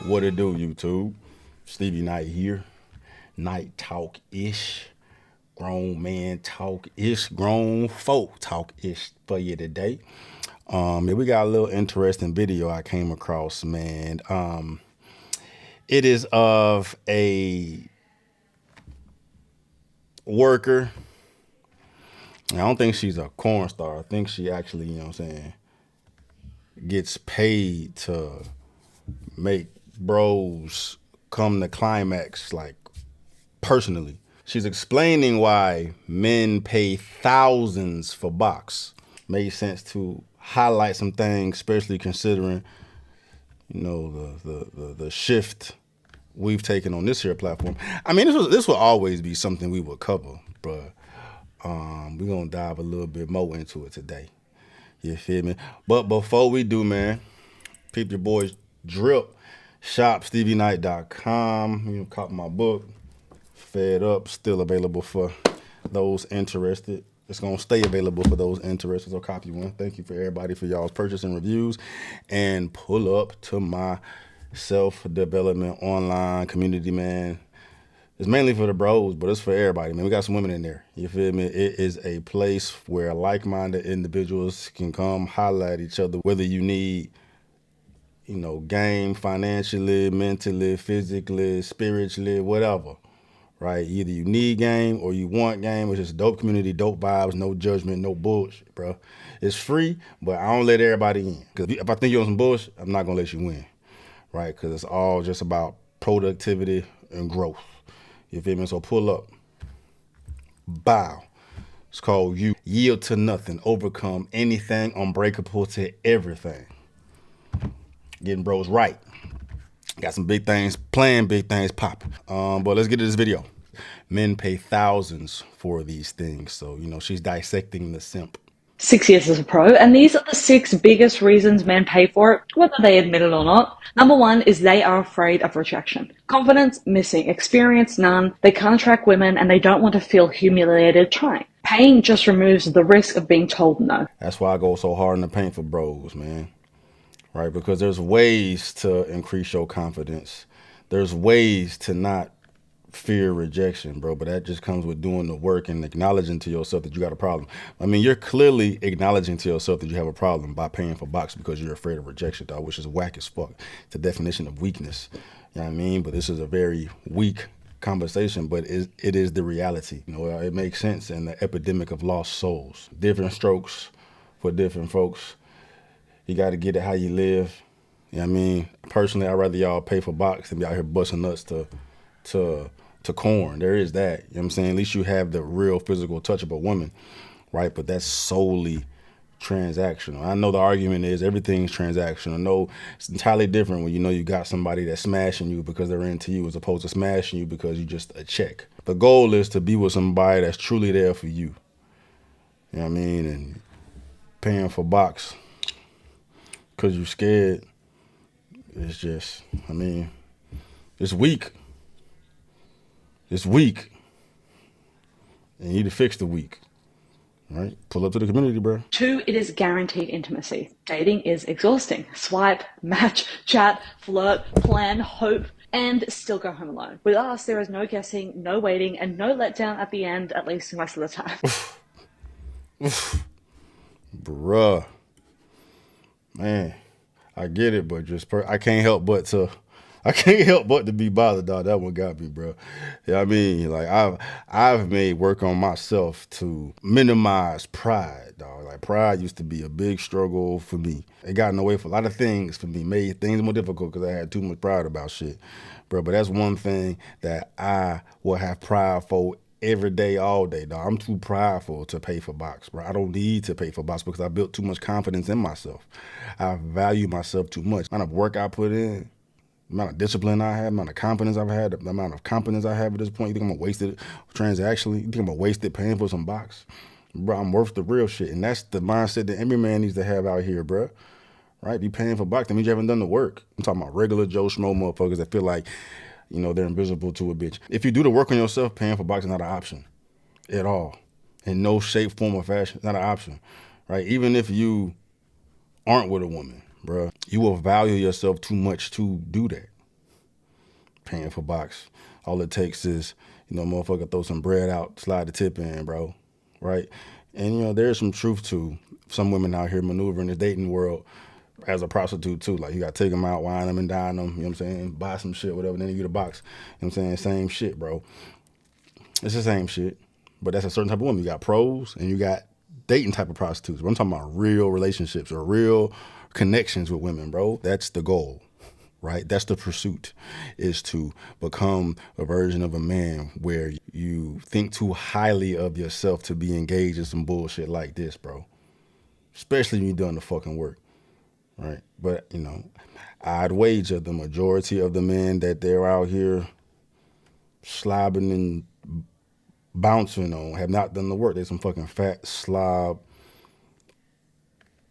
What it do, YouTube? Stevie Knight here. Night talk-ish. Grown man talk-ish. Grown folk talk-ish for you today. Yeah, we got a little interesting video I came across, man. It is of a worker. I don't think she's a corn star. I think she actually, gets paid to make bros come to climax, like personally. She's explaining why men pay thousands for box. Made sense to highlight some things, especially considering, the shift we've taken on this here platform. I mean, this will always be something we will cover, but we're gonna dive a little bit more into it today. You feel me? But before we do, man, peep your boys drip. Shop StevieKnight.com. Cop my book. Fed Up, still available for those interested. It's gonna stay available for those interested. So copy one. Thank you for everybody for y'all's purchase and reviews. And pull up to my self-development online community, man. It's mainly for the bros, but it's for everybody, man. We got some women in there. You feel me? It is a place where like-minded individuals can come highlight each other, whether you need, game financially, mentally, physically, spiritually, whatever. Right? Either you need game or you want game. It's just dope community, dope vibes, no judgment, no bullshit, bro. It's free, but I don't let everybody in. Because if I think you're on some bullshit, I'm not going to let you win. Right? Because it's all just about productivity and growth. You feel me? So pull up. Bow. It's called You. Yield to nothing. Overcome anything. Unbreakable to everything. Getting bros right. Got some big things planned, big things popping. But let's get to this video. Men pay thousands for these things. So, she's dissecting the simp. 6 years as a pro, and these are the 6 biggest reasons men pay for it, whether they admit it or not. Number one is they are afraid of rejection. Confidence missing, experience none, they can't attract women, and they don't want to feel humiliated trying. Paying just removes the risk of being told no. That's why I go so hard in the paint for bros, man. Right? Because there's ways to increase your confidence. There's ways to not fear rejection, bro, but that just comes with doing the work and acknowledging to yourself that you got a problem. I mean, you're clearly acknowledging to yourself that you have a problem by paying for box because you're afraid of rejection, dog, which is whack as fuck. It's a definition of weakness. You know what I mean? But this is a very weak conversation, but it is the reality. It makes sense in the epidemic of lost souls. Different strokes for different folks. You got to get it how you live. You know what I mean? Personally, I'd rather y'all pay for box than be out here busting nuts to corn. There is that. You know what I'm saying? At least you have the real physical touch of a woman, right? But that's solely transactional. I know the argument is everything's transactional. No, it's entirely different when you got somebody that's smashing you because they're into you as opposed to smashing you because you just a check. The goal is to be with somebody that's truly there for you. You know what I mean? And paying for box because you're scared, it's just, it's weak. It's weak. And you need to fix the weak. Right? Pull up to the community, bro. Two, it is guaranteed intimacy. Dating is exhausting. Swipe, match, chat, flirt, plan, hope, and still go home alone. With us, there is no guessing, no waiting, and no letdown at the end, at least most of the time. Bruh. Man, I get it, but I can't help but to be bothered, dog. That one got me, bro. Yeah, I mean, like I've made work on myself to minimize pride, dog. Like pride used to be a big struggle for me. It got in the way for a lot of things for me, made things more difficult because I had too much pride about shit, bro. But that's one thing that I will have pride for every day, all day, dog. I'm too prideful to pay for box, bro. I don't need to pay for box because I built too much confidence in myself. I value myself too much. The amount of work I put in, the amount of discipline I have, the amount of confidence I've had, the amount of confidence I have at this point. You think I'm gonna waste it transactionally? You think I'm gonna waste it paying for some box? Bro, I'm worth the real shit. And that's the mindset that every man needs to have out here, bro. Right? Be paying for box. That means you haven't done the work. I'm talking about regular Joe Schmo motherfuckers that feel like, they're invisible to a bitch. If you do the work on yourself, paying for box is not an option at all. In no shape, form, or fashion. It's not an option. Right? Even if you aren't with a woman, bro, you will value yourself too much to do that. paying for box. All it takes is, motherfucker throw some bread out, slide the tip in, bro. Right? And, there's some truth to some women out here maneuvering the dating world as a prostitute too. Like, you gotta take them out, wine them and dine them, you know what I'm saying? Buy some shit, whatever, then you get a box. You know what I'm saying? Same shit, bro. It's the same shit. But that's a certain type of woman. You got pros and you got dating type of prostitutes. But I'm talking about real relationships or real connections with women, bro. That's the goal, right? That's the pursuit, is to become a version of a man where you think too highly of yourself to be engaged in some bullshit like this, bro. Especially when you're doing the fucking work, right? But, I'd wager the majority of the men that they're out here slobbing and bouncing on have not done the work. They're some fucking fat, slob,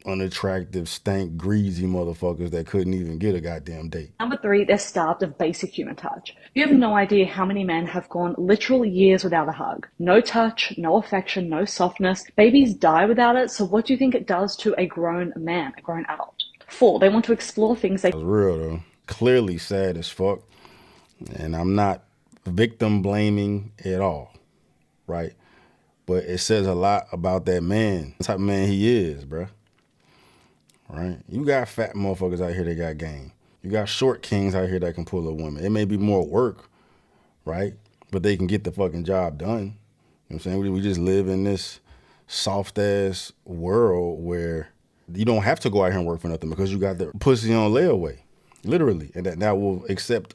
unattractive, stank, greasy motherfuckers that couldn't even get a goddamn date. Number 3, they're starved of basic human touch. You have no idea how many men have gone literal years without a hug. No touch, no affection, no softness. Babies die without it, so what do you think it does to a grown man, a grown adult? 4, they want to explore things they... It's real though. Clearly sad as fuck. And I'm not victim blaming at all, right? But it says a lot about that man, the type of man he is, bruh. Right? You got fat motherfuckers out here that got game. You got short kings out here that can pull a woman. It may be more work, right? But they can get the fucking job done. You know what I'm saying? We just live in this soft ass world where you don't have to go out here and work for nothing because you got the pussy on layaway, literally. And that will accept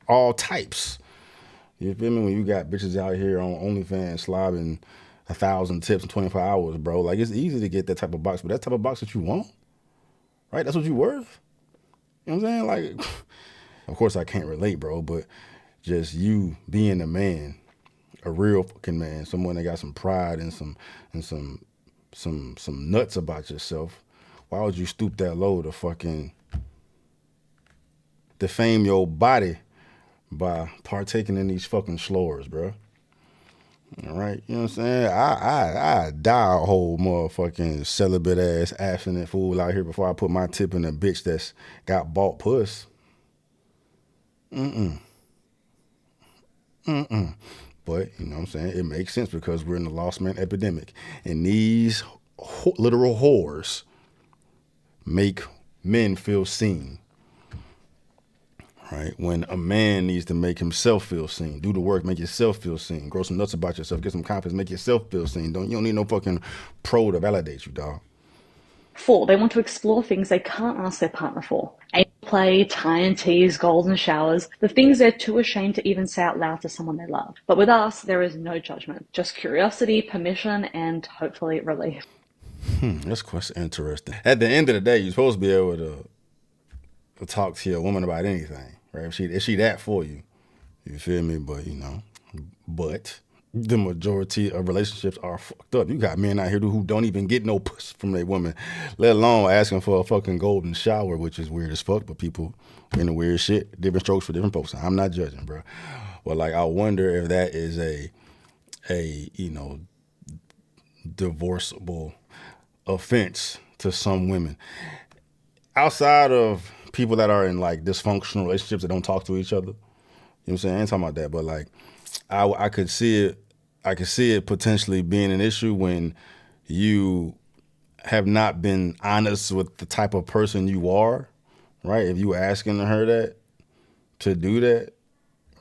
all types. You feel me? When you got bitches out here on OnlyFans slobbing 1,000 tips in 24 hours, bro. Like, it's easy to get that type of box, but that type of box that you want, right? That's what you worth. You know what I'm saying? Like, of course I can't relate, bro, but just you being a man, a real fucking man, someone that got some pride and some nuts about yourself. Why would you stoop that low to fucking defame your body by partaking in these fucking slurs, bro? All right, you know what I'm saying? I die a whole motherfucking celibate ass abstinent fool out here before I put my tip in a bitch that's got bought puss. But, you know what I'm saying? It makes sense because we're in the lost man epidemic. And these literal whores make men feel seen. Right? When a man needs to make himself feel seen, do the work, make yourself feel seen, grow some nuts about yourself, get some confidence, make yourself feel seen. You don't need no fucking pro to validate you, dog. 4, they want to explore things they can't ask their partner for. Anal play, tie and tease, golden showers, the things they're too ashamed to even say out loud to someone they love. But with us, there is no judgment, just curiosity, permission, and hopefully relief. That's quite interesting. At the end of the day, you're supposed to be able to talk to your woman about anything, right? If she that for you, you feel me? But the majority of relationships are fucked up. You got men out here who don't even get no puss from their woman, let alone asking for a fucking golden shower, which is weird as fuck. But people into weird shit, different strokes for different folks. I'm not judging, bro. But like, I wonder if that is a divorceable offense to some women. Outside of people that are in like dysfunctional relationships that don't talk to each other, you know what I'm saying? I ain't talking about that, but like, I could see it potentially being an issue when you have not been honest with the type of person you are, right? If you asking her that to do that,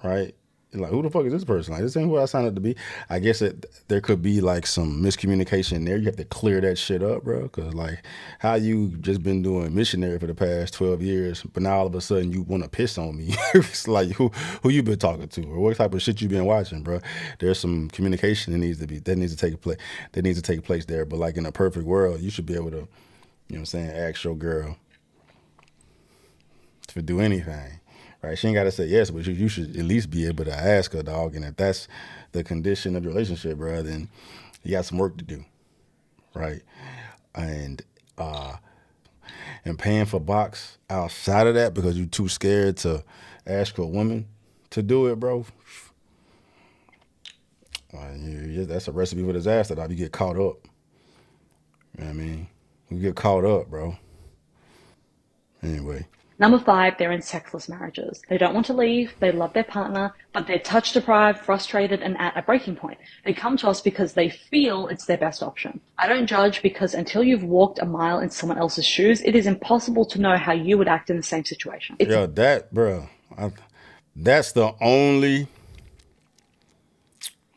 right? Like, who the fuck is this person? Like, this ain't who I signed up to be. I guess there could be like some miscommunication there. You have to clear that shit up, bro. Cause like, how you just been doing missionary for the past 12 years, but now all of a sudden you want to piss on me. It's like, who you been talking to, or what type of shit you been watching, bro? There's some communication that needs to take place there. But like, in a perfect world, you should be able to, you know what I'm saying, ask your girl to do anything. Right? She ain't got to say yes, but you should at least be able to ask her, dog. And if that's the condition of your relationship, bro, then you got some work to do, right? And paying for box outside of that because you're too scared to ask a woman to do it, bro. That's a recipe for disaster, dog. You get caught up. You know what I mean? You get caught up, bro. Anyway. Number 5, they're in sexless marriages. They don't want to leave, they love their partner, but they're touch deprived, frustrated, and at a breaking point. They come to us because they feel it's their best option. I don't judge because until you've walked a mile in someone else's shoes, it is impossible to know how you would act in the same situation. Yeah, that, bro. That's the only.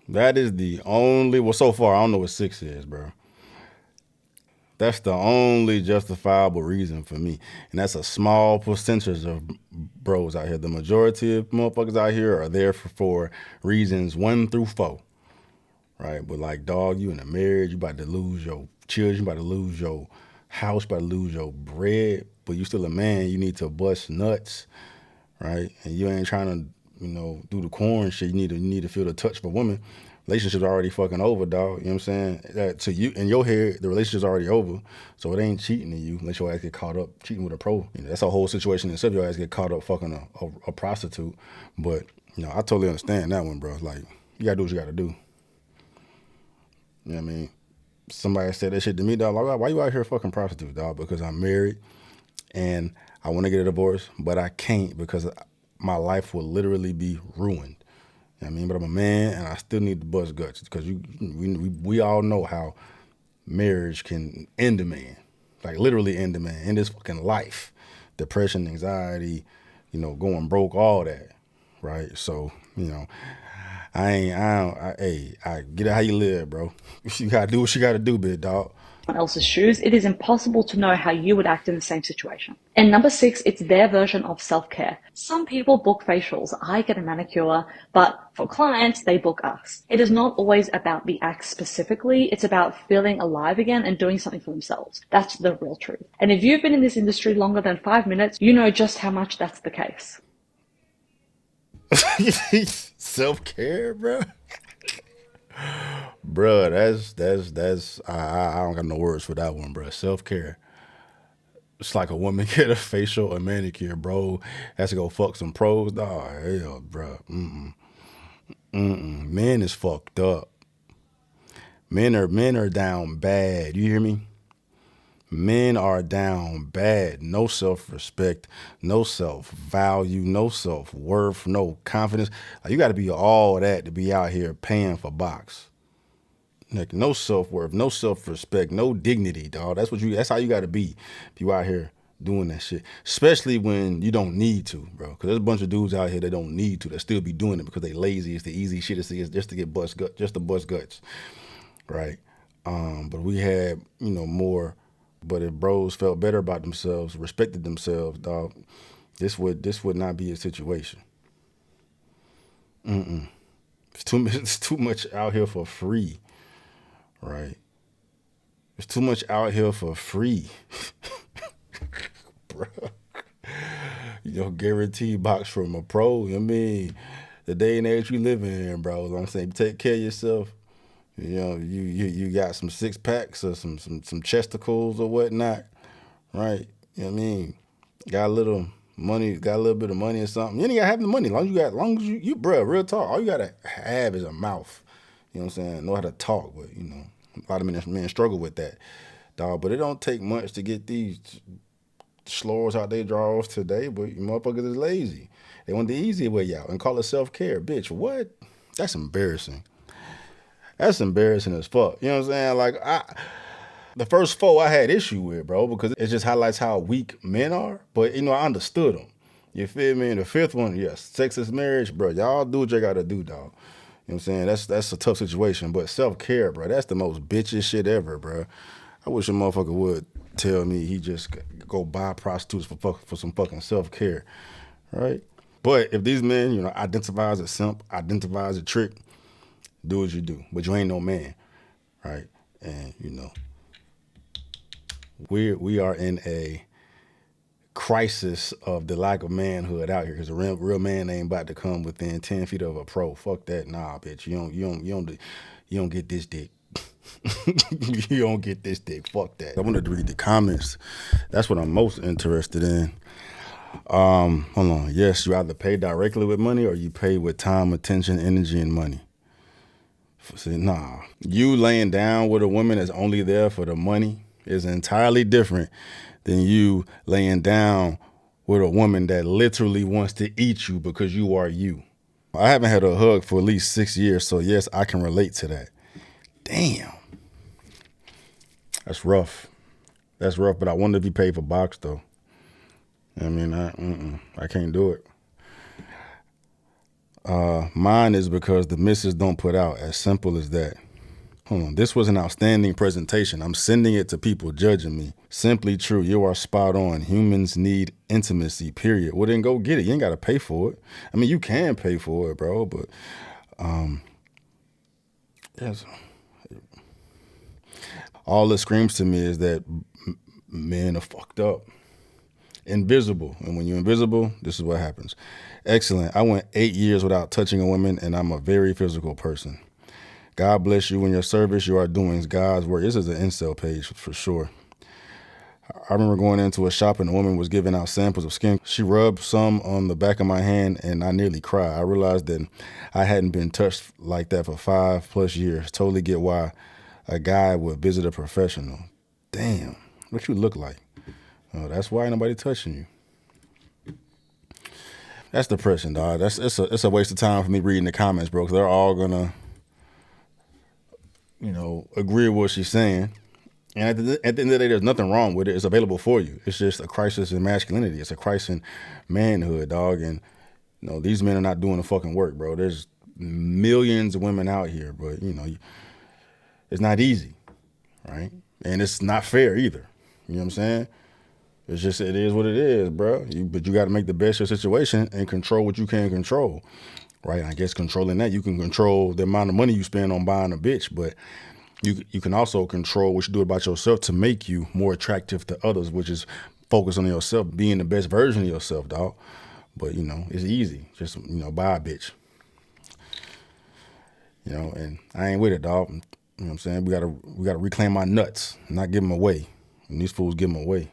That is the only. Well, so far I don't know what 6 is, bro. That's the only justifiable reason for me, and that's a small percentage of bros out here. The majority of motherfuckers out here are there for reasons 1 through 4, right? But like, dog, you in a marriage, you about to lose your children, you about to lose your house, you about to lose your bread, but you still a man. You need to bust nuts, right? And you ain't trying to, do the corn shit. You need to feel the touch of a woman. Relationship's already fucking over, dog. You know what I'm saying? That to you, in your head, the relationship's already over. So it ain't cheating to you unless your ass get caught up cheating with a pro. That's a whole situation in itself. Your ass get caught up fucking a prostitute. But, I totally understand that one, bro. Like, you gotta do what you gotta do. You know what I mean? Somebody said that shit to me, dog. Like, why you out here fucking prostitute, dog? Because I'm married and I want to get a divorce, but I can't because my life will literally be ruined. You know what I mean? But I'm a man and I still need to bust guts because we all know how marriage can end a man. Like, literally end a man, end his fucking life. Depression, anxiety, going broke, all that, right? So, I get it how you live, bro. You gotta do what you gotta do, big dog. Else's shoes, it is impossible to know how you would act in the same situation. And number 6, it's their version of self-care. Some people book facials. I get a manicure, but for clients, they book us. It is not always about the act specifically. It's about feeling alive again and doing something for themselves. That's the real truth. And if you've been in this industry longer than 5 minutes, you know just how much that's the case. Self-care, bro. Bruh, that's I don't got no words for that one, bruh. Self-care. It's like a woman get a facial or manicure, bro. Has to go fuck some pros, dog. Hell, bruh. Men is fucked up. Men are down bad. You hear me? Men are down bad. No self-respect, no self-value, no self-worth, no confidence. Like, you got to be all that to be out here paying for box. Like, no self-worth, no self-respect, no dignity, dog. That's how you got to be if you out here doing that shit. Especially when you don't need to, bro. Because there's a bunch of dudes out here that don't need to, that still be doing it because they lazy. It's the easy shit to see. It's just to get just to bust guts, right? But we had, more. But if bros felt better about themselves, respected themselves, dog, this would not be a situation. It's too much out here for free. Right. There's too much out here for free. Bro. Guaranteed box from a pro. I mean, the day and age we live in, bro. I'm saying, take care of yourself. You got some 6-packs or some chesticles or whatnot. Right. You know what I mean? Got a little money, got a little bit of money or something. You ain't gotta have the money. As long as you bro, real talk. All you gotta have is a mouth. You know what I'm saying? Know how to talk, but a lot of men struggle with that, dog. But it don't take much to get these slores out their drawers today. But you motherfuckers is lazy. They want the easy way out and call it self-care. Bitch, what? That's embarrassing. That's embarrassing as fuck. You know what I'm saying? Like, the first 4 I had issue with, bro, because it just highlights how weak men are. But, I understood them. You feel me? And the 5th one, yes, sexless marriage, bro. Y'all do what you gotta do, dog. You know what I'm saying? That's a tough situation. But self-care, bro, that's the most bitchest shit ever, bro. I wish a motherfucker would tell me he just go buy prostitutes for some fucking self-care, right? But if these men, identify as a simp, identify as a trick, do what you do. But you ain't no man, right? And, we are in a crisis of the lack of manhood out here because a real man ain't about to come within 10 feet of a pro. Fuck that. Nah, bitch. You don't get this dick. You don't get this dick. Fuck that. I wanted to read the comments. That's what I'm most interested in. Hold on. Yes, you either pay directly with money or you pay with time, attention, energy, and money. See, nah. You laying down with a woman that's only there for the money is entirely different than you laying down with a woman that literally wants to eat you because you are you. I haven't had a hug for at least 6 years, so yes, I can relate to that. Damn, that's rough. That's rough, but I wanted to be paid for box though. I mean, I can't do it. Mine is because the missus don't put out. As simple as that. Hold on. This was an outstanding presentation. I'm sending it to people judging me. Simply true. You are spot on. Humans need intimacy, period. Well, then go get it. You ain't got to pay for it. I mean, you can pay for it, bro, but yes. All it screams to me is that men are fucked up. Invisible. And when you're invisible, this is what happens. Excellent. I went 8 years without touching a woman, and I'm a very physical person. God bless you in your service. You are doing God's work. This is an incel page for sure. I remember going into a shop and a woman was giving out samples of skin. She rubbed some on the back of my hand and I nearly cried. I realized that I hadn't been touched like that for 5+ years. Totally get why a guy would visit a professional. Damn, what you look like. Oh, that's why ain't nobody touching you. That's depressing, dog. It's a waste of time for me reading the comments, bro, because they're all gonna, agree with what she's saying. And at the end of the day, there's nothing wrong with it. It's available for you. It's just a crisis in masculinity. It's a crisis in manhood, dog. And these men are not doing the fucking work, bro. There's millions of women out here, but it's not easy, right? And it's not fair either. You know what I'm saying? It's just it is what it is, bro. But you got to make the best of your situation and control what you can control, right? And I guess controlling that, you can control the amount of money you spend on buying a bitch, but you can also control what you do about yourself to make you more attractive to others, which is focus on yourself, being the best version of yourself, dog. But it's easy. Just buy a bitch. And I ain't with it, dog. You know what I'm saying? We gotta reclaim our nuts, not give them away. And these fools give them away.